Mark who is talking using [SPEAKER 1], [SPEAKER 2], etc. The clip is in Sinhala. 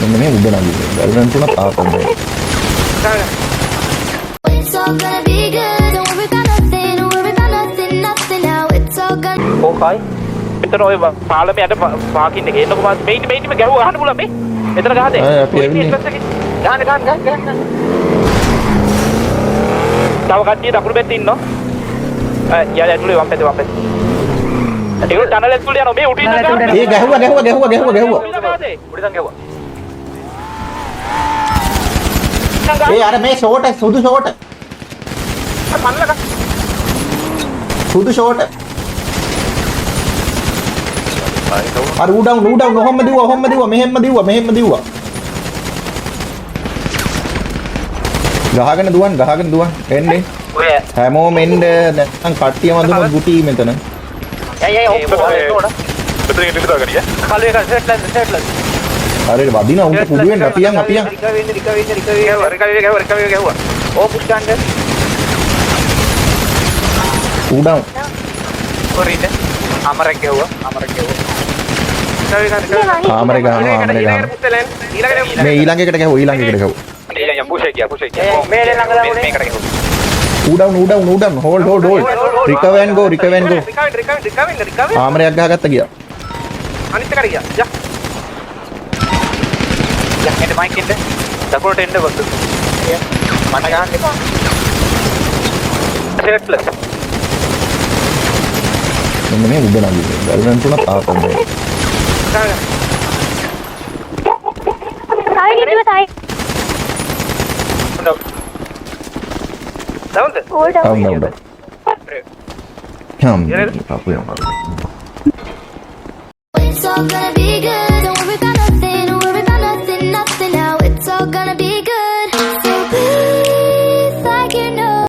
[SPEAKER 1] මෙන්න මේ උඩ නගින්න. බැලුම් තුන තාපොම්.
[SPEAKER 2] It's all gonna be good. Don't worry about nothing. Don't worry about nothing. Nothing now. It's all gonna.
[SPEAKER 3] ඕකයි. මෙතන ඔය පාලමේ යට පාකින් එකේ එන්නකො මාත් මේිටම ගැහුවා අහන්න පුළුවන් මේ. මෙතන ගහදේ.
[SPEAKER 1] අපි එන්නේ.
[SPEAKER 3] ගහන්න. තව කට්ටිය දකුණු පැත්තේ ඉන්නවා. යා ඇතුලේ වම් පැත්තේ. ඒක ටනල් ඇතුලේ යනවා මේ උඩින් ගහන්න.
[SPEAKER 1] ඒ ගැහුවා.
[SPEAKER 3] උඩින් ගැහුවා.
[SPEAKER 1] ඒ අර මේ ෂෝට් සුදු ෂෝට්.
[SPEAKER 3] පන්නලක.
[SPEAKER 1] සුදු ෂෝට්. අර උඩවුන් ඔහොම දිව්වා මෙහෙම දිව්වා. ගහගෙන දුවන් එන්නේ.
[SPEAKER 3] ඔය
[SPEAKER 1] හැමෝම එන්න නැත්නම් කට්ටියම දුම ගුටි මෙතන.
[SPEAKER 3] යයි ඔක්කොම මෙතන ඉන්න විතරගනිය. කලේ එක සෙට්ලස්.
[SPEAKER 1] හරියට වදිනා උන්ට කුඩු වෙන්න අපියන්.
[SPEAKER 3] රිකවරි ගැහුවා. ඕ පුෂ් ගන්න.
[SPEAKER 1] උඩවුන්.
[SPEAKER 3] කොරින්ද? අමරක් ගැහුවා.
[SPEAKER 1] ආමරේ ගහනවා. මේ ඊළඟ එකට ගැහුවා.
[SPEAKER 3] ඊළඟ පුෂ් එක ගියා. මේ ළඟ දාන්නේ මේකට ගැහුවා.
[SPEAKER 1] උඩවුන් hold recover and go
[SPEAKER 3] recovery.
[SPEAKER 1] ආමරයක් ගහගත්ත ගියා.
[SPEAKER 3] අනිත් එකට ගියා. යා. එන්න මයික් එන්න. දකුණට එන්න බස්. මට ගහන්න එපා. සෙට්ලස්.
[SPEAKER 1] මෙන්න මේ උඩ නගින්න. බැලුම් තුන තාපොම්.
[SPEAKER 2] Hold on.
[SPEAKER 1] Down. Come.
[SPEAKER 2] It's all gonna be good.